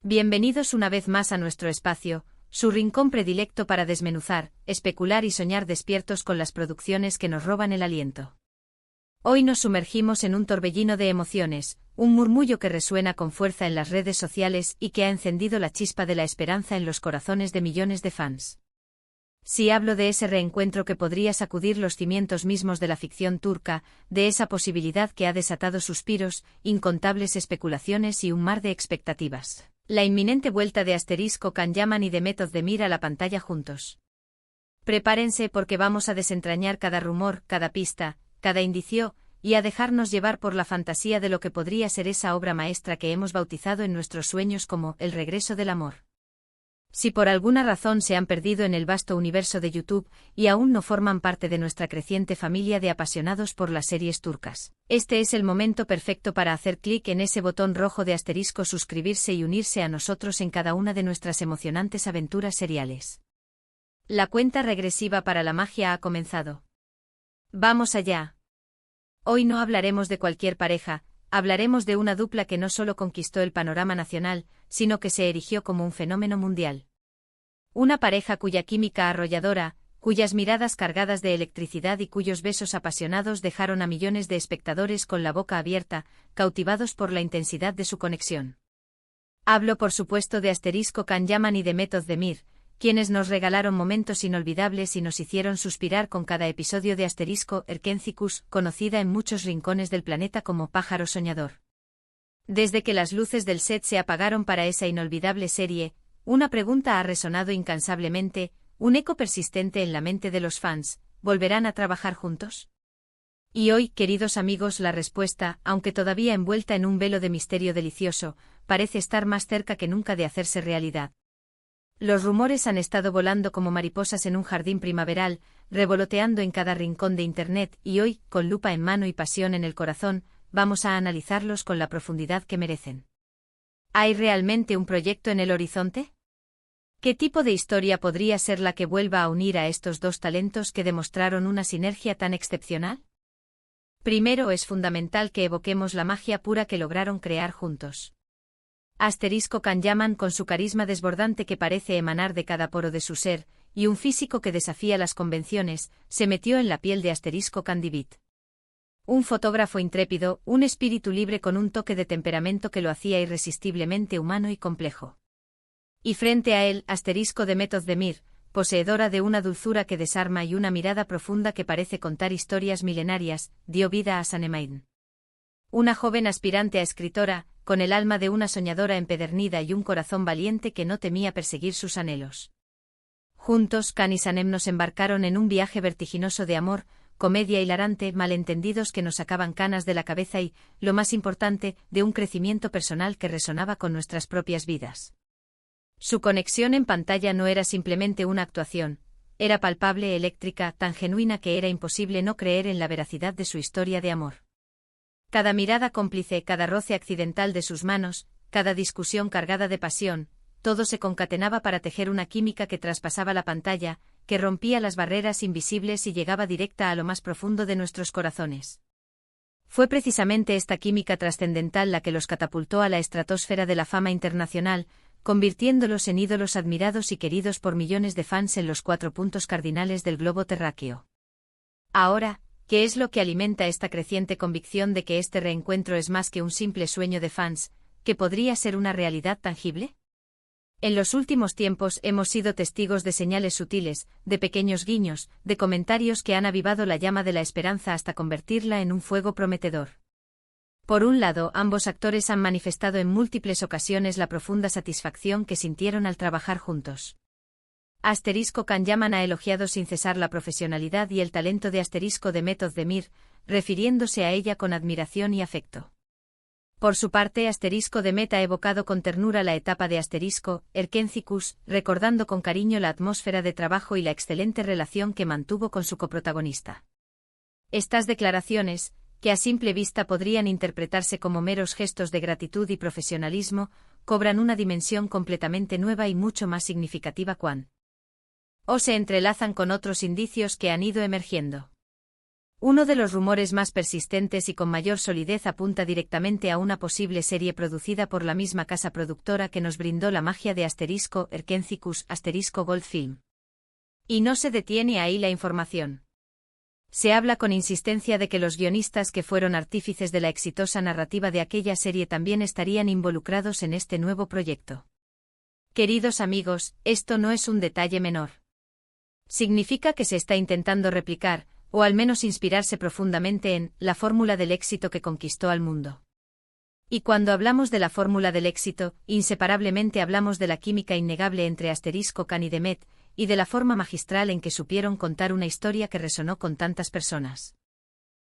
Bienvenidos una vez más a nuestro espacio, su rincón predilecto para desmenuzar, especular y soñar despiertos con las producciones que nos roban el aliento. Hoy nos sumergimos en un torbellino de emociones, un murmullo que resuena con fuerza en las redes sociales y que ha encendido la chispa de la esperanza en los corazones de millones de fans. Si hablo de ese reencuentro que podría sacudir los cimientos mismos de la ficción turca, de esa posibilidad que ha desatado suspiros, incontables especulaciones y un mar de expectativas. La inminente vuelta de Asterisco Can-Yaman y Demet Özdemir a la pantalla juntos. Prepárense porque vamos a desentrañar cada rumor, cada pista, cada indicio, y a dejarnos llevar por la fantasía de lo que podría ser esa obra maestra que hemos bautizado en nuestros sueños como El regreso del amor. Si por alguna razón se han perdido en el vasto universo de YouTube y aún no forman parte de nuestra creciente familia de apasionados por las series turcas, este es el momento perfecto para hacer clic en ese botón rojo de asterisco suscribirse y unirse a nosotros en cada una de nuestras emocionantes aventuras seriales. La cuenta regresiva para la magia ha comenzado. ¡Vamos allá! Hoy no hablaremos de cualquier pareja, hablaremos de una dupla que no solo conquistó el panorama nacional, sino que se erigió como un fenómeno mundial. Una pareja cuya química arrolladora, cuyas miradas cargadas de electricidad y cuyos besos apasionados dejaron a millones de espectadores con la boca abierta, cautivados por la intensidad de su conexión. Hablo por supuesto de Asterisco Can-Yaman y Demet Özdemir, quienes nos regalaron momentos inolvidables y nos hicieron suspirar con cada episodio de Asterisco Erkencikus, conocida en muchos rincones del planeta como Pájaro Soñador. Desde que las luces del set se apagaron para esa inolvidable serie, una pregunta ha resonado incansablemente, un eco persistente en la mente de los fans: ¿volverán a trabajar juntos? Y hoy, queridos amigos, la respuesta, aunque todavía envuelta en un velo de misterio delicioso, parece estar más cerca que nunca de hacerse realidad. Los rumores han estado volando como mariposas en un jardín primaveral, revoloteando en cada rincón de Internet, y hoy, con lupa en mano y pasión en el corazón, vamos a analizarlos con la profundidad que merecen. ¿Hay realmente un proyecto en el horizonte? ¿Qué tipo de historia podría ser la que vuelva a unir a estos dos talentos que demostraron una sinergia tan excepcional? Primero, es fundamental que evoquemos la magia pura que lograron crear juntos. Asterisco Can-Yaman, con su carisma desbordante que parece emanar de cada poro de su ser, y un físico que desafía las convenciones, se metió en la piel de Asterisco Can-Divit. Un fotógrafo intrépido, un espíritu libre con un toque de temperamento que lo hacía irresistiblemente humano y complejo. Y frente a él, Asterisco Demet Özdemir, poseedora de una dulzura que desarma y una mirada profunda que parece contar historias milenarias, dio vida a Sanemein. Una joven aspirante a escritora, con el alma de una soñadora empedernida y un corazón valiente que no temía perseguir sus anhelos. Juntos, Can y Sanem nos embarcaron en un viaje vertiginoso de amor, comedia hilarante, malentendidos que nos sacaban canas de la cabeza y, lo más importante, de un crecimiento personal que resonaba con nuestras propias vidas. Su conexión en pantalla no era simplemente una actuación, era palpable, eléctrica, tan genuina que era imposible no creer en la veracidad de su historia de amor. Cada mirada cómplice, cada roce accidental de sus manos, cada discusión cargada de pasión, todo se concatenaba para tejer una química que traspasaba la pantalla, que rompía las barreras invisibles y llegaba directa a lo más profundo de nuestros corazones. Fue precisamente esta química trascendental la que los catapultó a la estratosfera de la fama internacional, convirtiéndolos en ídolos admirados y queridos por millones de fans en los 4 puntos cardinales del globo terráqueo. Ahora, ¿qué es lo que alimenta esta creciente convicción de que este reencuentro es más que un simple sueño de fans, que podría ser una realidad tangible? En los últimos tiempos hemos sido testigos de señales sutiles, de pequeños guiños, de comentarios que han avivado la llama de la esperanza hasta convertirla en un fuego prometedor. Por un lado, ambos actores han manifestado en múltiples ocasiones la profunda satisfacción que sintieron al trabajar juntos. Asterisco Can-Yaman ha elogiado sin cesar la profesionalidad y el talento de Asterisco Demet Özdemir, refiriéndose a ella con admiración y afecto. Por su parte, Asterisco Demet ha evocado con ternura la etapa de Asterisco Erkencikus, recordando con cariño la atmósfera de trabajo y la excelente relación que mantuvo con su coprotagonista. Estas declaraciones, que a simple vista podrían interpretarse como meros gestos de gratitud y profesionalismo, cobran una dimensión completamente nueva y mucho más significativa cuando se entrelazan con otros indicios que han ido emergiendo. Uno de los rumores más persistentes y con mayor solidez apunta directamente a una posible serie producida por la misma casa productora que nos brindó la magia de *Erkencicus *Goldfilm. Y no se detiene ahí la información. Se habla con insistencia de que los guionistas que fueron artífices de la exitosa narrativa de aquella serie también estarían involucrados en este nuevo proyecto. Queridos amigos, esto no es un detalle menor. Significa que se está intentando replicar, o al menos inspirarse profundamente en, la fórmula del éxito que conquistó al mundo. Y cuando hablamos de la fórmula del éxito, inseparablemente hablamos de la química innegable entre Can y Demet, y de la forma magistral en que supieron contar una historia que resonó con tantas personas.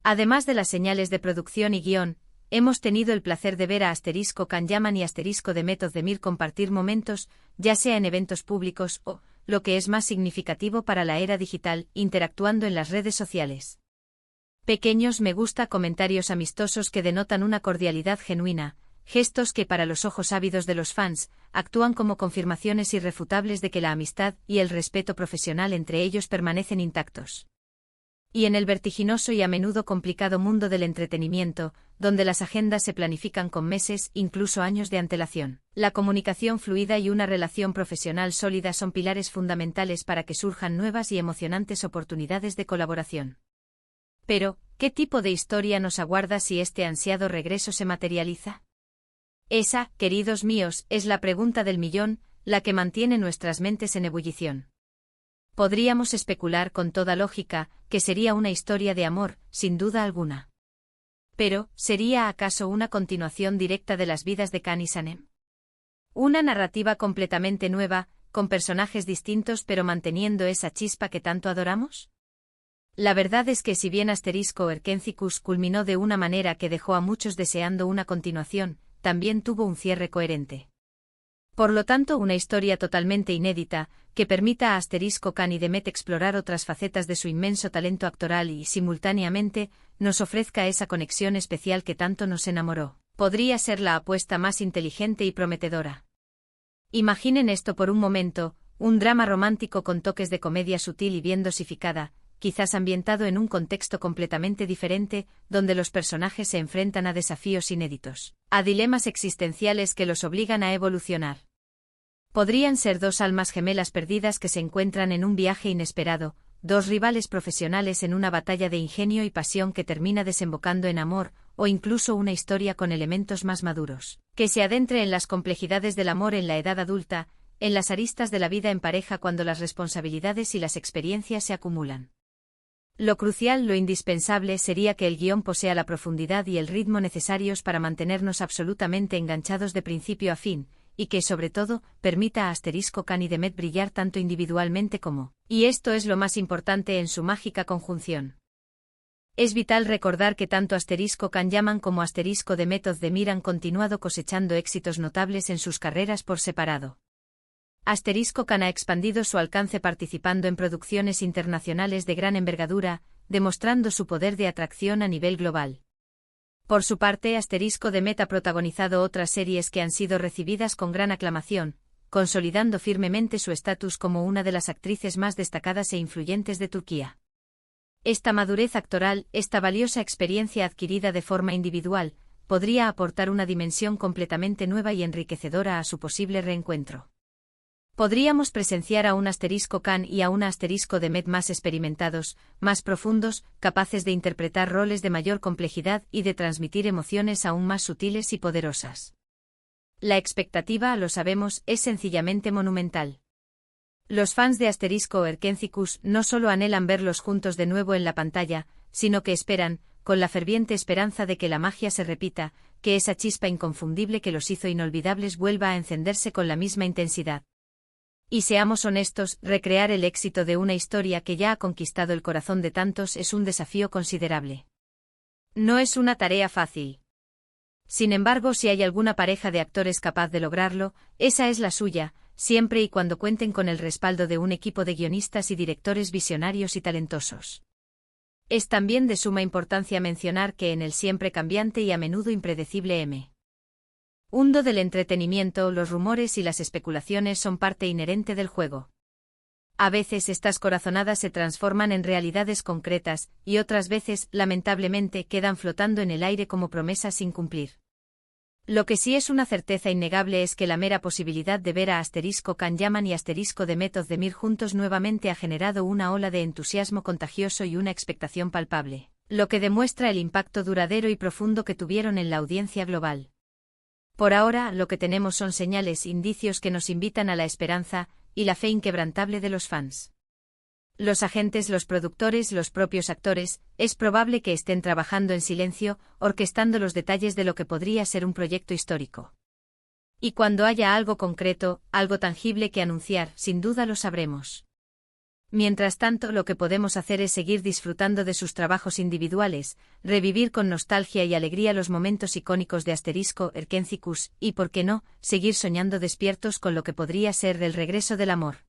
Además de las señales de producción y guión, hemos tenido el placer de ver a Can Yaman y Demet Özdemir compartir momentos, ya sea en eventos públicos o, lo que es más significativo para la era digital, interactuando en las redes sociales. Pequeños me gusta, comentarios amistosos que denotan una cordialidad genuina, gestos que para los ojos ávidos de los fans, actúan como confirmaciones irrefutables de que la amistad y el respeto profesional entre ellos permanecen intactos. Y en el vertiginoso y a menudo complicado mundo del entretenimiento, donde las agendas se planifican con meses, incluso años de antelación, la comunicación fluida y una relación profesional sólida son pilares fundamentales para que surjan nuevas y emocionantes oportunidades de colaboración. Pero, ¿qué tipo de historia nos aguarda si este ansiado regreso se materializa? Esa, queridos míos, es la pregunta del millón, la que mantiene nuestras mentes en ebullición. Podríamos especular con toda lógica que sería una historia de amor, sin duda alguna. Pero, ¿sería acaso una continuación directa de las vidas de Can y Sanem? Una narrativa completamente nueva, con personajes distintos pero manteniendo esa chispa que tanto adoramos? La verdad es que si bien Erkencicus culminó de una manera que dejó a muchos deseando una continuación, también tuvo un cierre coherente. Por lo tanto, una historia totalmente inédita, que permita a Can y Demet explorar otras facetas de su inmenso talento actoral y, simultáneamente, nos ofrezca esa conexión especial que tanto nos enamoró, podría ser la apuesta más inteligente y prometedora. Imaginen esto por un momento, un drama romántico con toques de comedia sutil y bien dosificada, quizás ambientado en un contexto completamente diferente, donde los personajes se enfrentan a desafíos inéditos, a dilemas existenciales que los obligan a evolucionar. Podrían ser dos almas gemelas perdidas que se encuentran en un viaje inesperado, dos rivales profesionales en una batalla de ingenio y pasión que termina desembocando en amor, o incluso una historia con elementos más maduros, que se adentre en las complejidades del amor en la edad adulta, en las aristas de la vida en pareja cuando las responsabilidades y las experiencias se acumulan. Lo crucial, lo indispensable sería que el guión posea la profundidad y el ritmo necesarios para mantenernos absolutamente enganchados de principio a fin, y que, sobre todo, permita a Can y Demet brillar tanto individualmente como, y esto es lo más importante, en su mágica conjunción. Es vital recordar que tanto Can Yaman como Demet Özdemir han continuado cosechando éxitos notables en sus carreras por separado. Can ha expandido su alcance participando en producciones internacionales de gran envergadura, demostrando su poder de atracción a nivel global. Por su parte, Demet ha protagonizado otras series que han sido recibidas con gran aclamación, consolidando firmemente su estatus como una de las actrices más destacadas e influyentes de Turquía. Esta madurez actoral, esta valiosa experiencia adquirida de forma individual, podría aportar una dimensión completamente nueva y enriquecedora a su posible reencuentro. Podríamos presenciar a un Can y a un Demet más experimentados, más profundos, capaces de interpretar roles de mayor complejidad y de transmitir emociones aún más sutiles y poderosas. La expectativa, lo sabemos, es sencillamente monumental. Los fans de Erkencicus no solo anhelan verlos juntos de nuevo en la pantalla, sino que esperan, con la ferviente esperanza de que la magia se repita, que esa chispa inconfundible que los hizo inolvidables vuelva a encenderse con la misma intensidad. Y seamos honestos, recrear el éxito de una historia que ya ha conquistado el corazón de tantos es un desafío considerable. No es una tarea fácil. Sin embargo, si hay alguna pareja de actores capaz de lograrlo, esa es la suya, siempre y cuando cuenten con el respaldo de un equipo de guionistas y directores visionarios y talentosos. Es también de suma importancia mencionar que en el siempre cambiante y a menudo impredecible mundo del entretenimiento, los rumores y las especulaciones son parte inherente del juego. A veces estas corazonadas se transforman en realidades concretas, y otras veces, lamentablemente, quedan flotando en el aire como promesas sin cumplir. Lo que sí es una certeza innegable es que la mera posibilidad de ver a *Kan-Yaman y *Demet-Ozdemir juntos nuevamente ha generado una ola de entusiasmo contagioso y una expectación palpable, lo que demuestra el impacto duradero y profundo que tuvieron en la audiencia global. Por ahora, lo que tenemos son señales, indicios que nos invitan a la esperanza y la fe inquebrantable de los fans. Los agentes, los productores, los propios actores, es probable que estén trabajando en silencio, orquestando los detalles de lo que podría ser un proyecto histórico. Y cuando haya algo concreto, algo tangible que anunciar, sin duda lo sabremos. Mientras tanto, lo que podemos hacer es seguir disfrutando de sus trabajos individuales, revivir con nostalgia y alegría los momentos icónicos de Erkencicus, y, por qué no, seguir soñando despiertos con lo que podría ser el regreso del amor.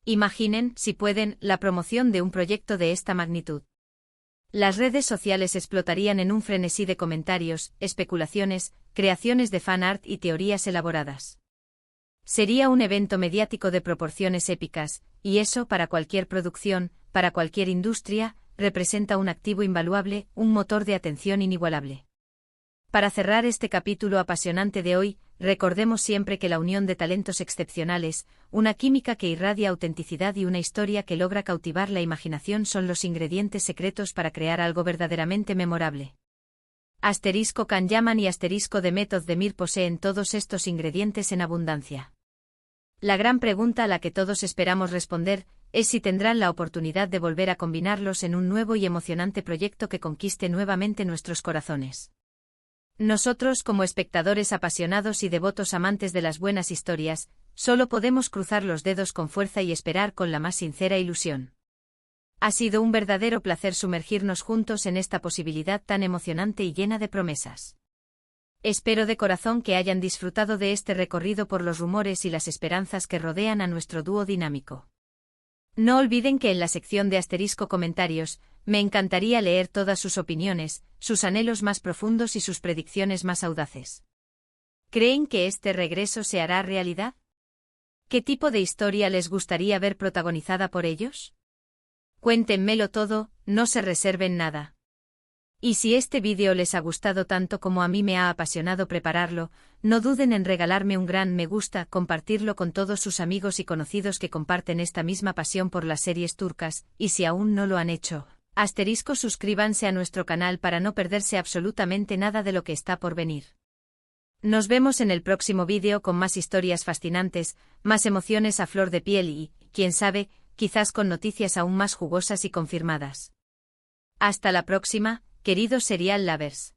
Imaginen, si pueden, la promoción de un proyecto de esta magnitud. Las redes sociales explotarían en un frenesí de comentarios, especulaciones, creaciones de fan art y teorías elaboradas. Sería un evento mediático de proporciones épicas, y eso, para cualquier producción, para cualquier industria, representa un activo invaluable, un motor de atención inigualable. Para cerrar este capítulo apasionante de hoy, recordemos siempre que la unión de talentos excepcionales, una química que irradia autenticidad y una historia que logra cautivar la imaginación son los ingredientes secretos para crear algo verdaderamente memorable. *Kan-Yaman y *Demet-Ozdemir poseen todos estos ingredientes en abundancia. La gran pregunta a la que todos esperamos responder es si tendrán la oportunidad de volver a combinarlos en un nuevo y emocionante proyecto que conquiste nuevamente nuestros corazones. Nosotros, como espectadores apasionados y devotos amantes de las buenas historias, solo podemos cruzar los dedos con fuerza y esperar con la más sincera ilusión. Ha sido un verdadero placer sumergirnos juntos en esta posibilidad tan emocionante y llena de promesas. Espero de corazón que hayan disfrutado de este recorrido por los rumores y las esperanzas que rodean a nuestro dúo dinámico. No olviden que en la sección de *comentarios, me encantaría leer todas sus opiniones, sus anhelos más profundos y sus predicciones más audaces. ¿Creen que este regreso se hará realidad? ¿Qué tipo de historia les gustaría ver protagonizada por ellos? Cuéntenmelo todo, no se reserven nada. Y si este vídeo les ha gustado tanto como a mí me ha apasionado prepararlo, no duden en regalarme un gran me gusta, compartirlo con todos sus amigos y conocidos que comparten esta misma pasión por las series turcas, y si aún no lo han hecho, suscríbanse a nuestro canal para no perderse absolutamente nada de lo que está por venir. Nos vemos en el próximo vídeo con más historias fascinantes, más emociones a flor de piel y, quién sabe, quizás con noticias aún más jugosas y confirmadas. Hasta la próxima, queridos serial lovers.